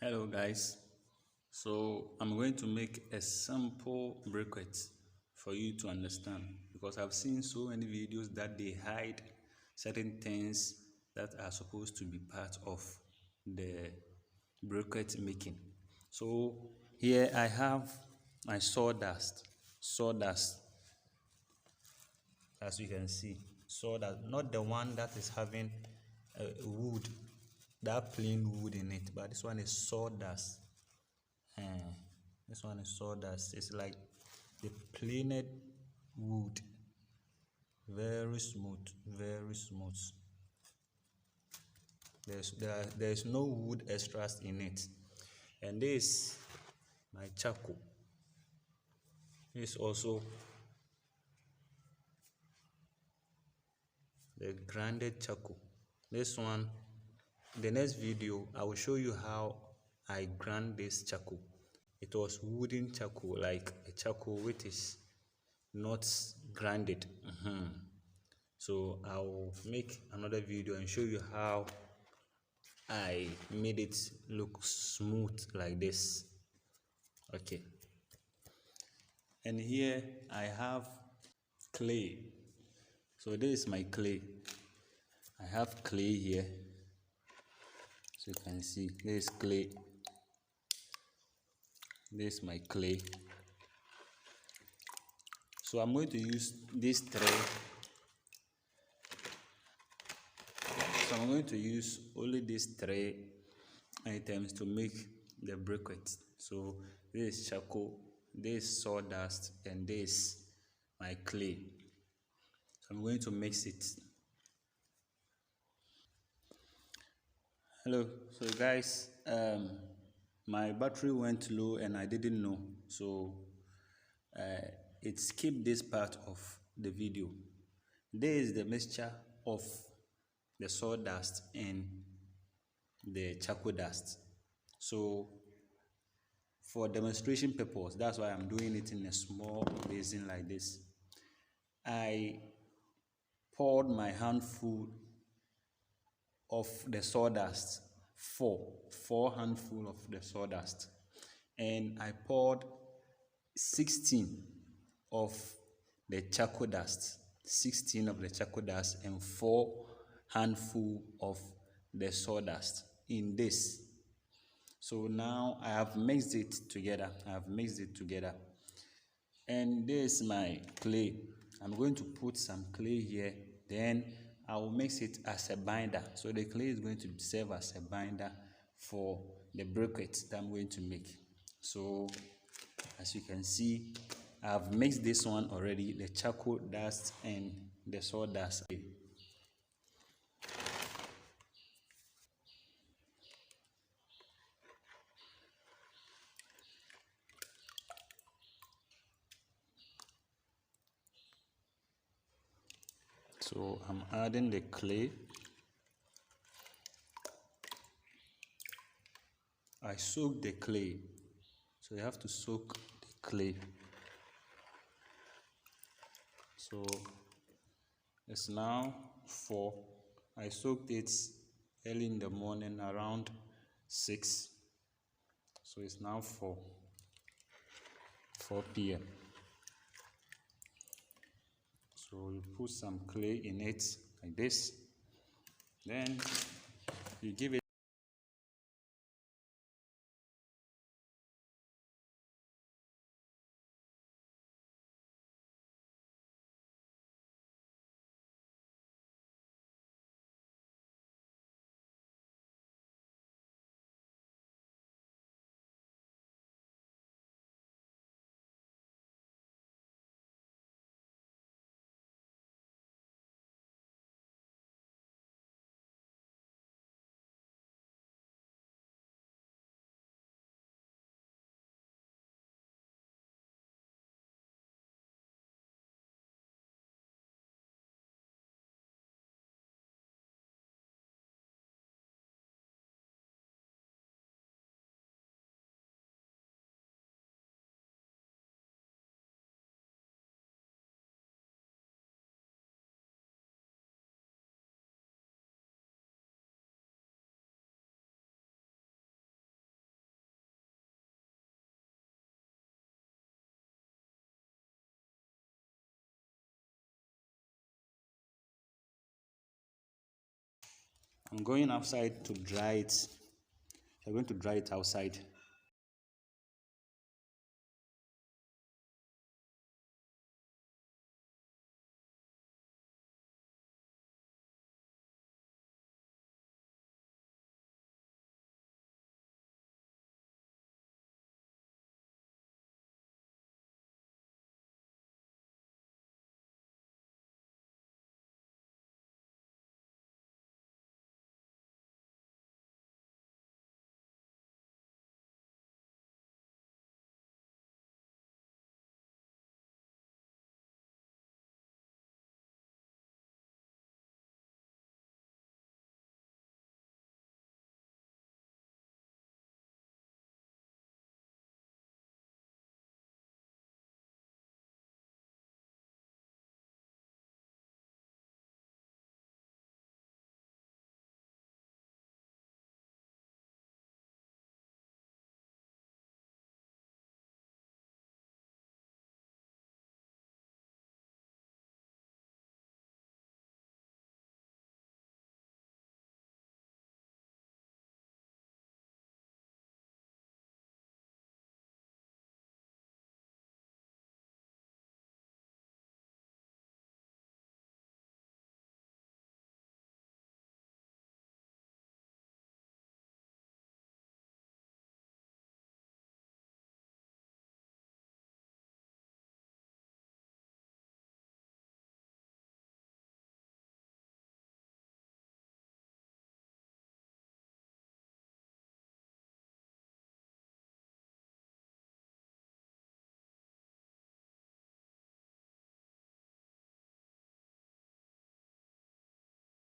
Hello guys, so I'm going to make a simple briquette for you to understand because I've seen so many videos that they hide certain things that are supposed to be part of the briquette making. So here I have my sawdust, as you can see, sawdust, not the one that is having wood, that plain wood in it, but this one is sawdust. This one is sawdust. It's like the planed wood, very smooth, very smooth. There's no wood extras in it. And this my charcoal. This also the grounded charcoal. This one, the next video, I will show you how I grind this charcoal. It was wooden charcoal, like a charcoal which is not grinded. So I'll make another video and show you how I made it look smooth like this. Okay, and here I have clay. So this is my clay. I have clay here, so you can see this is clay. This is my clay. So I'm going to use this tray. So I'm going to use only these three items to make the briquette. So this is charcoal, this is sawdust, and this my clay. So I'm going to mix it. Hello, so guys, my battery went low and I didn't know, so it skipped this part of the video. This is the mixture of the sawdust and the charcoal dust. So for demonstration purpose, that's why I'm doing it in a small basin like this. I poured my handful of the sawdust, four handful of the sawdust, and I poured 16 of the charcoal dust, 16 of the charcoal dust, and 4 handful of the sawdust in this. So now I have mixed it together. And this is my clay. I'm going to put some clay here, then I will mix it as a binder. So the clay is going to serve as a binder for the briquette that I'm going to make. So as you can see, I've mixed this one already, the charcoal dust and the sawdust. So I'm adding the clay. I soak the clay. So you have to soak the clay. So it's now 4. I soaked it early in the morning around 6. So it's now 4 p.m. So you put some clay in it like this. Then you give it I'm going outside to dry it. I'm going to dry it outside